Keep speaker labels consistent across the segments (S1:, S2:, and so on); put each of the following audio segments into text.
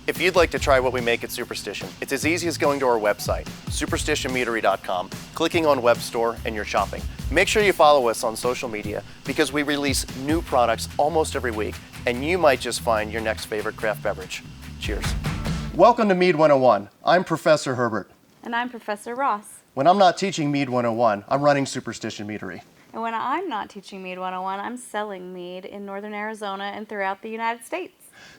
S1: If you'd like to try what we make at Superstition, it's as easy as going to our website, superstitionmeadery.com, clicking on Web Store, and you're shopping. Make sure you follow us on social media because we release new products almost every week, and you might just find your next favorite craft beverage. Cheers. Welcome to Mead 101. I'm Professor Herbert.
S2: And I'm Professor Ross.
S1: When I'm not teaching Mead 101, I'm running Superstition Meadery.
S2: And when I'm not teaching Mead 101, I'm selling mead in northern Arizona and throughout the United States.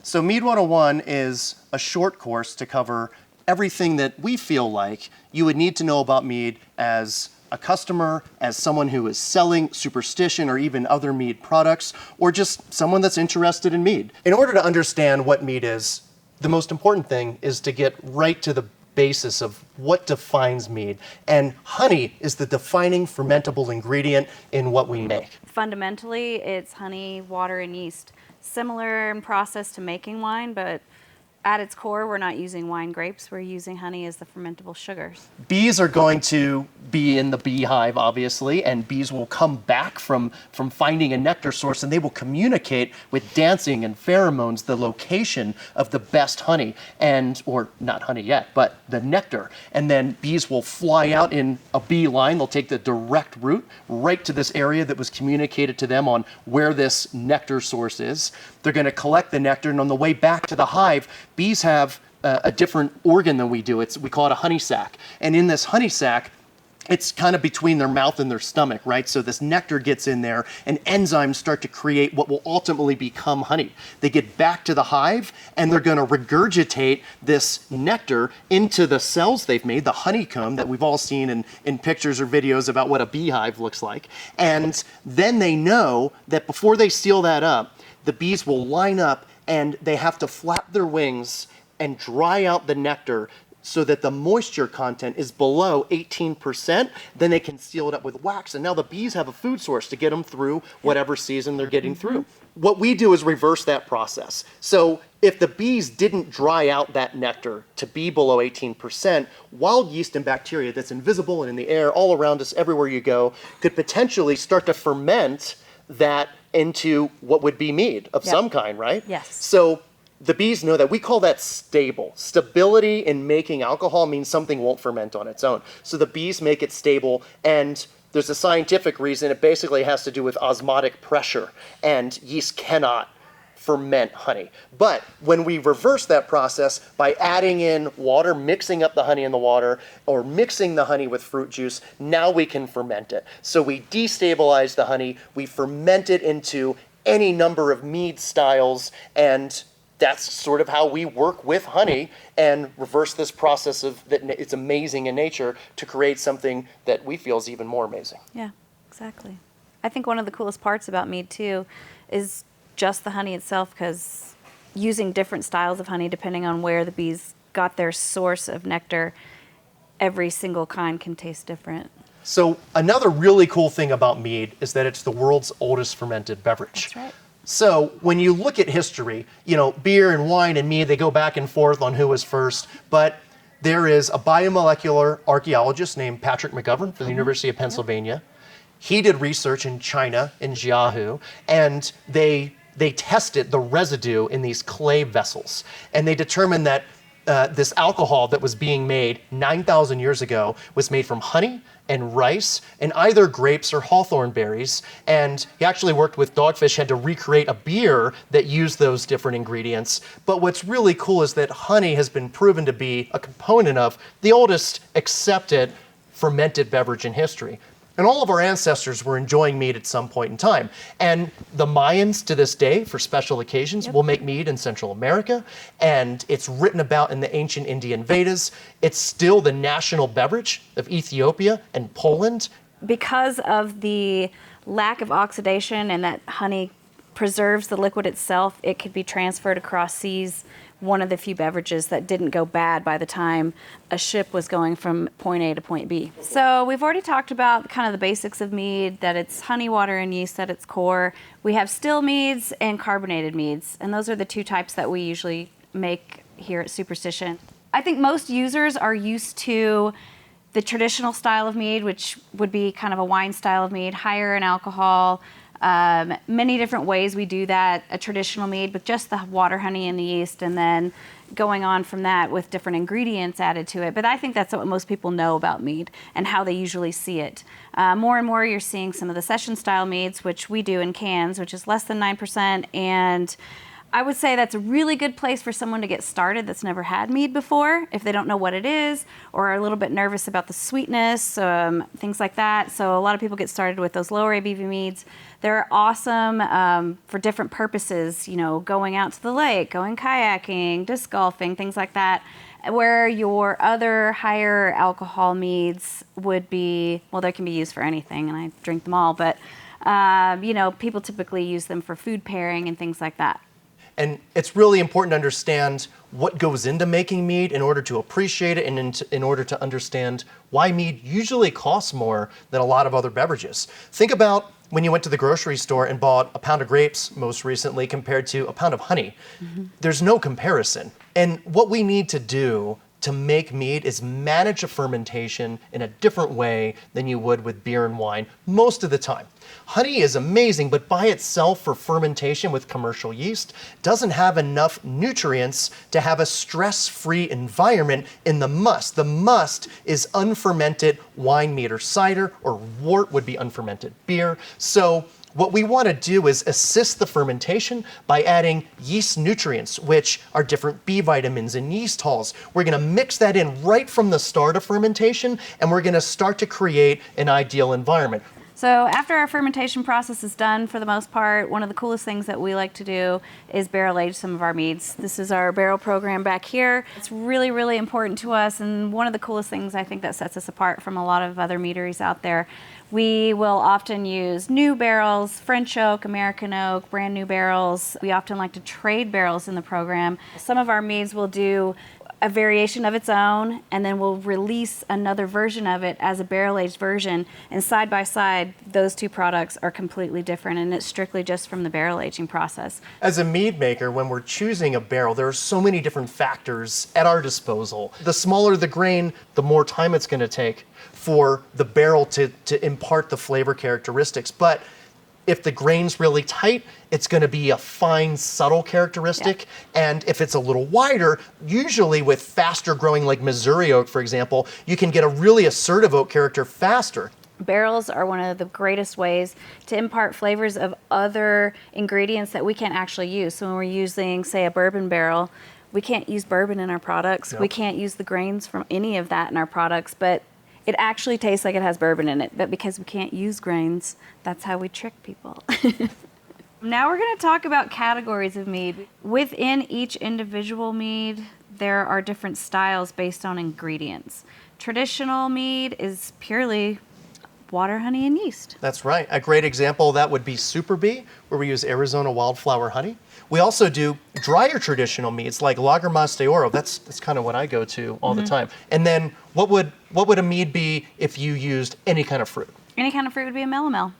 S1: So Mead 101 is a short course to cover everything that we feel like you would need to know about mead as a customer, as someone who is selling Superstition or even other mead products, or just someone that's interested in mead. In order to understand what mead is, the most important thing is to get right to the basis of what defines mead. And honey is the defining fermentable ingredient in what we make.
S2: Fundamentally, it's honey, water, and yeast. Similar in process to making wine, but at its core, we're not using wine grapes. We're using honey as the fermentable sugars.
S1: Bees are going to be in the beehive, obviously, and bees will come back from finding a nectar source, and they will communicate with dancing and pheromones the location of the best honey, or not honey yet, but the nectar. And then bees will fly out in a bee line. They'll take the direct route right to this area that was communicated to them on where this nectar source is. They're going to collect the nectar, and on the way back to the hive, bees have a different organ than we do. We call it a honey sac. And in this honey sac, it's kind of between their mouth and their stomach, right? So this nectar gets in there and enzymes start to create what will ultimately become honey. They get back to the hive and they're going to regurgitate this nectar into the cells they've made, the honeycomb that we've all seen in pictures or videos about what a beehive looks like. And then they know that before they seal that up, the bees will line up and they have to flap their wings and dry out the nectar so that the moisture content is below 18%, then they can seal it up with wax. And now the bees have a food source to get them through whatever season they're getting through. What we do is reverse that process. So if the bees didn't dry out that nectar to be below 18%, wild yeast and bacteria that's invisible and in the air all around us everywhere you go could potentially start to ferment that into what would be mead of some kind, right?
S2: Yes.
S1: So the bees know that. We call that stable. Stability in making alcohol means something won't ferment on its own. So the bees make it stable, and there's a scientific reason. It basically has to do with osmotic pressure, and yeast cannot ferment honey. But when we reverse that process by adding in water, mixing up the honey in the water, or mixing the honey with fruit juice, now we can ferment it. So we destabilize the honey, we ferment it into any number of mead styles, and that's sort of how we work with honey and reverse this process of that it's amazing in nature to create something that we feel is even more amazing.
S2: Yeah, exactly. I think one of the coolest parts about mead too is just the honey itself, because using different styles of honey depending on where the bees got their source of nectar, every single kind can taste different.
S1: So another really cool thing about mead is that it's the world's oldest fermented beverage.
S2: That's right.
S1: So when you look at history, beer and wine and mead, they go back and forth on who was first, but there is a biomolecular archaeologist named Patrick McGovern from the University of Pennsylvania. He did research in China, in Jiahu, and they tested the residue in these clay vessels, and they determined that this alcohol that was being made 9,000 years ago was made from honey and rice and either grapes or hawthorn berries. And he actually worked with Dogfish Head to recreate a beer that used those different ingredients. But what's really cool is that honey has been proven to be a component of the oldest accepted fermented beverage in history. And all of our ancestors were enjoying mead at some point in time. And the Mayans to this day, for special occasions, will make mead in Central America. And it's written about in the ancient Indian Vedas. It's still the national beverage of Ethiopia and Poland.
S2: Because of the lack of oxidation and that honey preserves the liquid itself, it could be transferred across seas. One of the few beverages that didn't go bad by the time a ship was going from point A to point B. So we've already talked about kind of the basics of mead, that it's honey, water, and yeast at its core. We have still meads and carbonated meads, and those are the two types that we usually make here at Superstition. I think most users are used to the traditional style of mead, which would be kind of a wine style of mead, higher in alcohol. Many different ways we do that, a traditional mead with just the water, honey, and the yeast, and then going on from that with different ingredients added to it. But I think that's what most people know about mead and how they usually see it. More and more you're seeing some of the session style meads, which we do in cans, which is less than 9%. And I would say that's a really good place for someone to get started that's never had mead before, if they don't know what it is or are a little bit nervous about the sweetness, things like that. So a lot of people get started with those lower ABV meads. They're awesome for different purposes, you know, going out to the lake, going kayaking, disc golfing, things like that. Where your other higher alcohol meads would be, well, they can be used for anything, and I drink them all, but, you know, people typically use them for food pairing and things like that.
S1: And it's really important to understand what goes into making mead in order to appreciate it and in order to understand why mead usually costs more than a lot of other beverages. Think about when you went to the grocery store and bought a pound of grapes most recently compared to a pound of honey. There's no comparison. And what we need to do to make mead is manage a fermentation in a different way than you would with beer and wine most of the time. Honey is amazing, but by itself for fermentation with commercial yeast doesn't have enough nutrients to have a stress-free environment in the must. The must is unfermented wine, mead, or cider, or wort would be unfermented beer. So what we want to do is assist the fermentation by adding yeast nutrients, which are different B vitamins and yeast hulls. We're going to mix that in right from the start of fermentation, and we're going to start to create an ideal environment.
S2: So after our fermentation process is done, for the most part, one of the coolest things that we like to do is barrel age some of our meads. This is our barrel program back here. It's really, really important to us, and one of the coolest things I think that sets us apart from a lot of other meaderies out there. We will often use new barrels, French oak, American oak, brand new barrels. We often like to trade barrels in the program. Some of our meads will do a variation of its own, and then we'll release another version of it as a barrel-aged version, and side by side, those two products are completely different, and it's strictly just from the barrel aging process.
S1: As a mead maker, when we're choosing a barrel, there are so many different factors at our disposal. The smaller the grain, the more time it's going to take for the barrel to impart the flavor characteristics. But if the grain's really tight, it's going to be a fine, subtle characteristic. Yeah. And if it's a little wider, usually with faster growing, like Missouri oak, for example, you can get a really assertive oak character faster.
S2: Barrels are one of the greatest ways to impart flavors of other ingredients that we can't actually use. So when we're using, say, a bourbon barrel, we can't use bourbon in our products. Nope. We can't use the grains from any of that in our products, but it actually tastes like it has bourbon in it, but because we can't use grains, that's how we trick people. Now we're going to talk about categories of mead. Within each individual mead, there are different styles based on ingredients. Traditional mead is purely water, honey, and yeast.
S1: That's right. A great example of that would be Super Bee, where we use Arizona wildflower honey. We also do drier traditional meads like Lagermas de Oro. That's kind of what I go to all the time. And then what would a mead be if you used any kind of fruit?
S2: Any kind of fruit would be a melomel.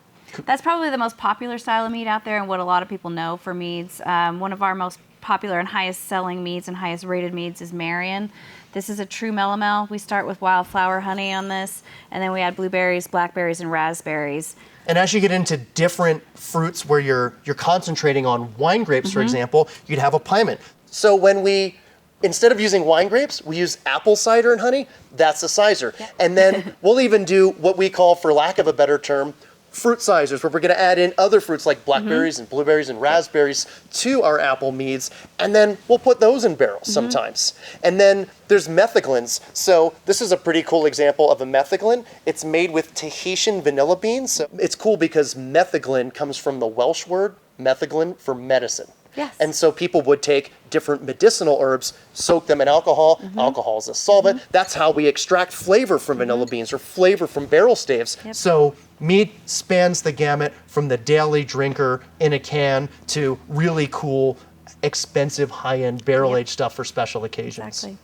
S2: That's probably the most popular style of mead out there and what a lot of people know for meads. One of our most popular and highest selling meads and highest rated meads is Marion. This is a true melomel. We start with wildflower honey on this, and then we add blueberries, blackberries, and raspberries.
S1: And as you get into different fruits where you're concentrating on wine grapes, for example, you'd have a piment. So when we, instead of using wine grapes, we use apple cider and honey, that's a cider. Yeah. And then we'll even do what we call, for lack of a better term, fruit ciders, where we're going to add in other fruits like blackberries and blueberries and raspberries to our apple meads, and then we'll put those in barrels sometimes. And then there's metheglins. So this is a pretty cool example of a metheglin. It's made with Tahitian vanilla beans. So it's cool because metheglin comes from the Welsh word metheglin for medicine.
S2: Yes.
S1: And so people would take different medicinal herbs, soak them in alcohol. Alcohol is a solvent. That's how we extract flavor from vanilla beans or flavor from barrel staves.
S2: Yep.
S1: So mead spans the gamut from the daily drinker in a can to really cool, expensive, high-end barrel-aged stuff for special occasions.
S2: Exactly.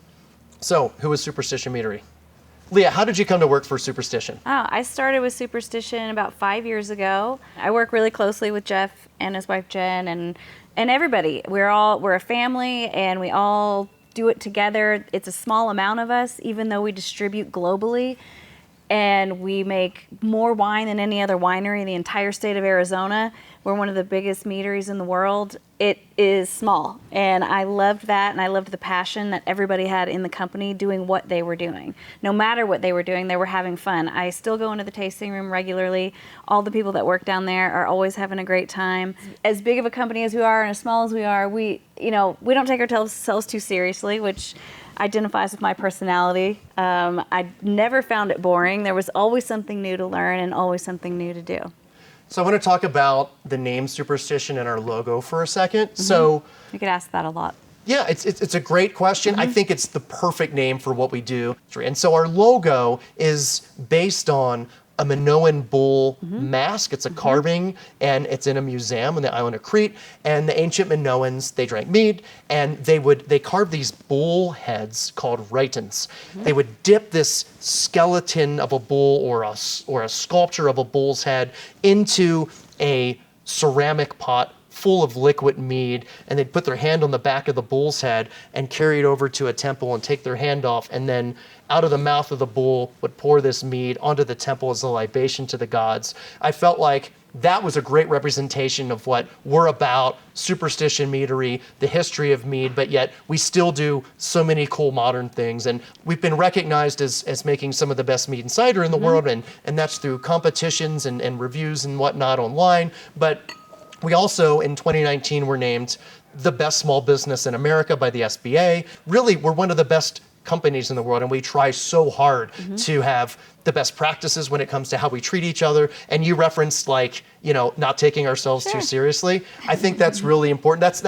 S1: So who is Superstition Meadery? Leah, how did you come to work for Superstition?
S2: Oh, I started with Superstition about 5 years ago. I work really closely with Jeff and his wife Jen and everybody. We're a family and we all do it together. It's a small amount of us, even though we distribute globally. And we make more wine than any other winery in the entire state of Arizona. We're one of the biggest meaderies in the world. it is small. And I loved that, and I loved the passion that everybody had in the company doing what they were doing. No matter what they were doing, they were having fun. I still go into the tasting room regularly. All the people that work down there are always having a great time. As big of a company as we are and as small as we are, we don't take ourselves too seriously, which identifies with my personality. I never found it boring. There was always something new to learn and always something new to do.
S1: So I want to talk about the name Superstition and our logo for a second. So
S2: You get asked that a lot.
S1: yeah, it's a great question. I think it's the perfect name for what we do. And so our logo is based on a Minoan bull mask. It's a carving, and it's in a museum on the island of Crete. And the ancient Minoans, they drank mead, and they carved these bull heads called rhytons. They would dip this skeleton of a bull or a sculpture of a bull's head into a ceramic pot full of liquid mead, and they'd put their hand on the back of the bull's head and carry it over to a temple and take their hand off, and then out of the mouth of the bull would pour this mead onto the temple as a libation to the gods. I felt like that was a great representation of what we're about, Superstition Meadery, the history of mead, but yet we still do so many cool modern things. And we've been recognized as making some of the best mead and cider in the world, and that's through competitions and reviews and whatnot online. But we also, in 2019, were named the best small business in America by the SBA. Really, we're one of the best companies in the world, and we try so hard to have the best practices when it comes to how we treat each other. And you referenced not taking ourselves too seriously. I think that's really important. That's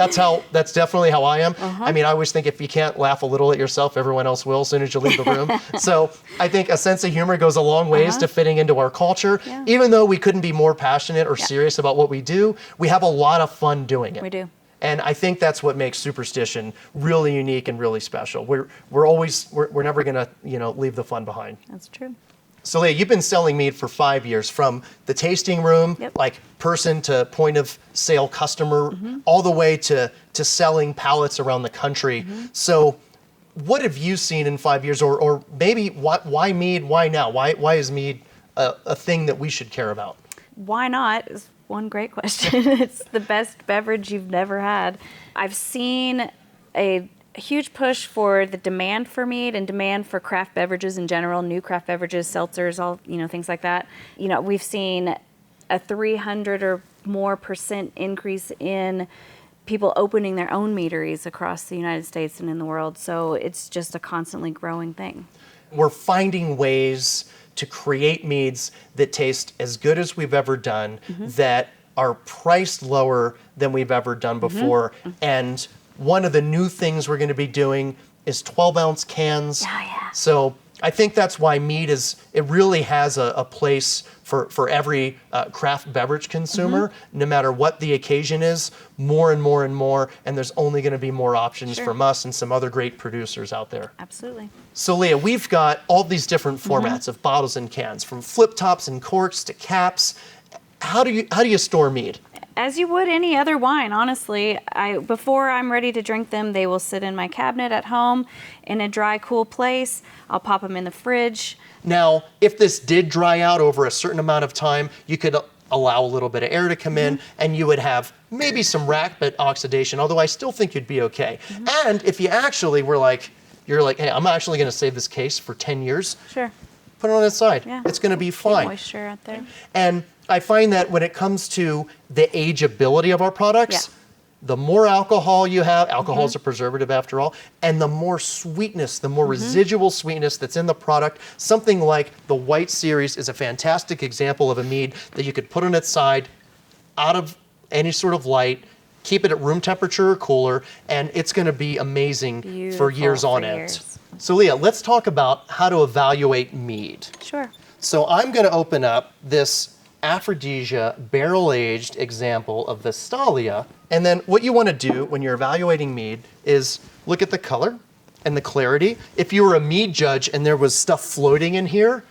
S1: definitely how I am. I mean, I always think if you can't laugh a little at yourself, everyone else will as soon as you leave the room. So I think a sense of humor goes a long ways to fitting into our culture.
S2: Yeah.
S1: Even though we couldn't be more passionate or serious about what we do, we have a lot of fun doing it.
S2: We do.
S1: And I think that's what makes Superstition really unique and really special. We're never gonna leave the fun behind.
S2: That's true.
S1: So Leah, you've been selling mead for 5 years, from the tasting room,
S2: Yep.
S1: like person to point of sale customer, all the way to selling pallets around the country. So what have you seen in 5 years, or maybe why mead? Why now? Why is mead a thing that we should care about?
S2: Why not is one great question. It's the best beverage you've never had. I've seen a huge push for the demand for mead and demand for craft beverages in general, new craft beverages, seltzers, all things like that. We've seen a 300 or more % increase in people opening their own meaderies across the United States and in the world. So it's just a constantly growing thing.
S1: We're finding ways to create meads that taste as good as we've ever done, that are priced lower than we've ever done before. And one of the new things we're going to be doing is 12-ounce cans.
S2: Yeah.
S1: So I think that's why mead it really has a place for every craft beverage consumer, no matter what the occasion is, more and more and more. And there's only going to be more options from us and some other great producers out there.
S2: Absolutely.
S1: So Leah, we've got all these different formats of bottles and cans, from flip tops and corks to caps. How do you store mead?
S2: As you would any other wine, honestly. Before I'm ready to drink them, they will sit in my cabinet at home in a dry, cool place. I'll pop them in the fridge.
S1: Now, if this did dry out over a certain amount of time, you could allow a little bit of air to come in, and you would have maybe some rack bit oxidation, although I still think you'd be okay. And if you actually you're like, hey, I'm actually going to save this case for 10 years,
S2: Sure.
S1: put it on its side.
S2: Yeah.
S1: It's going to be
S2: Keep
S1: fine.
S2: moisture out there.
S1: And I find that when it comes to the ageability of our products, the more alcohol you have, alcohol is a preservative after all, and the more sweetness, the more residual sweetness that's in the product. Something like the White Series is a fantastic example of a mead that you could put on its side out of any sort of light, keep it at room temperature or cooler, and it's going to be amazing for years on end. So Leah, let's talk about how to evaluate mead.
S2: Sure.
S1: So I'm going to open up this Aphrodisia barrel-aged example of the Stallia. And then what you want to do when you're evaluating mead is look at the color and the clarity. If you were a mead judge and there was stuff floating in here,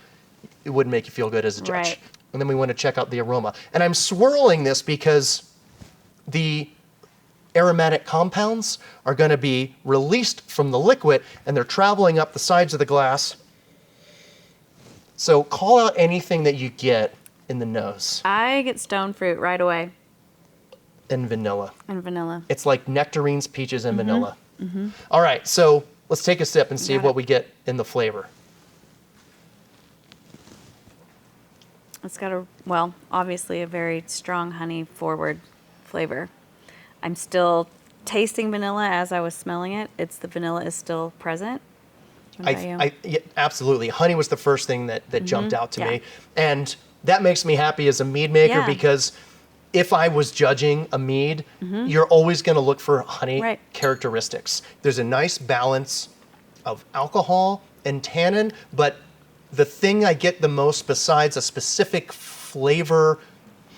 S1: it wouldn't make you feel good as a judge.
S2: Right.
S1: And then we want to check out the aroma. And I'm swirling this because the aromatic compounds are going to be released from the liquid, and they're traveling up the sides of the glass. So call out anything that you get in the nose.
S2: I get stone fruit right away.
S1: and vanilla.
S2: And vanilla.
S1: It's like nectarines, peaches, and vanilla. All right, so let's take a sip and see
S2: Got
S1: what
S2: it.
S1: we get in the flavor.
S2: It's got a, well, obviously a very strong honey forward flavor. I'm still tasting vanilla as I was smelling it. The vanilla is still present. What about you?
S1: Yeah, absolutely. Honey was the first thing that jumped out to
S2: Yeah.
S1: me. And that makes me happy as a mead maker
S2: Yeah.
S1: because if I was judging a mead, you're always going to look for honey
S2: Right.
S1: characteristics. There's a nice balance of alcohol and tannin, but the thing I get the most besides a specific flavor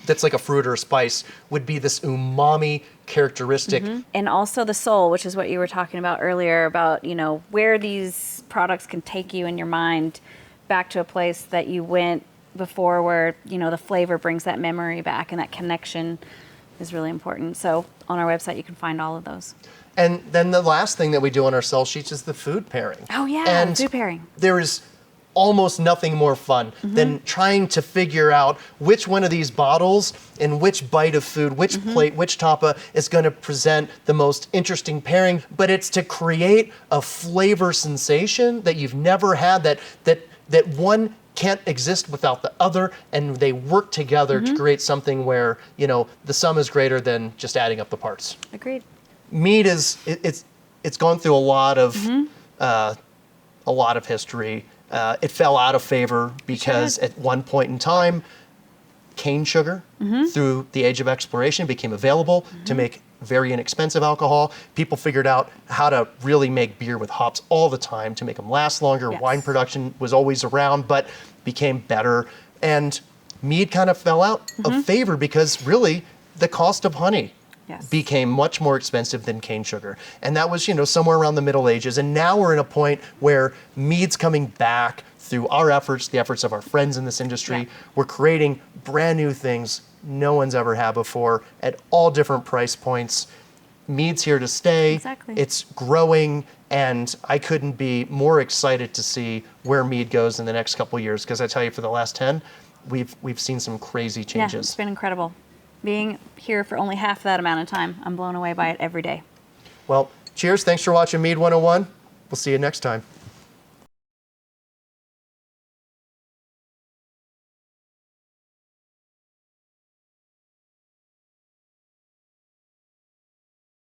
S1: that's like a fruit or a spice would be this umami characteristic.
S2: And also the soul, which is what you were talking about earlier about, where these products can take you in your mind back to a place that you went before where, the flavor brings that memory back and that connection is really important. So on our website, you can find all of those.
S1: And then the last thing that we do on our sell sheets is the food pairing.
S2: Oh, yeah,
S1: And
S2: food pairing.
S1: there is almost nothing more fun than trying to figure out which one of these bottles and which bite of food, which plate, which tapa is going to present the most interesting pairing. But it's to create a flavor sensation that you've never had, that one can't exist without the other, and they work together to create something where, the sum is greater than just adding up the parts.
S2: Agreed.
S1: Mead it's gone through a lot of history. It fell out of favor because at one point in time, cane sugar, through the age of exploration, became available to make very inexpensive alcohol. People figured out how to really make beer with hops all the time to make them last longer.
S2: Yes.
S1: Wine production was always around, but became better. And mead kind of fell out of favor because really the cost of honey
S2: Yes.
S1: became much more expensive than cane sugar. And that was, somewhere around the Middle Ages. And now we're in a point where mead's coming back through our efforts, the efforts of our friends in this industry.
S2: Yeah.
S1: We're creating brand new things no one's ever had before at all different price points. Mead's here to stay.
S2: Exactly.
S1: It's growing, and I couldn't be more excited to see where mead goes in the next couple of years, because I tell you, for the last 10, we've seen some crazy
S2: Yeah,
S1: changes.
S2: it's been incredible. Being here for only half that amount of time, I'm blown away by it every day.
S1: Well, cheers. Thanks for watching Mead 101. We'll see you next time.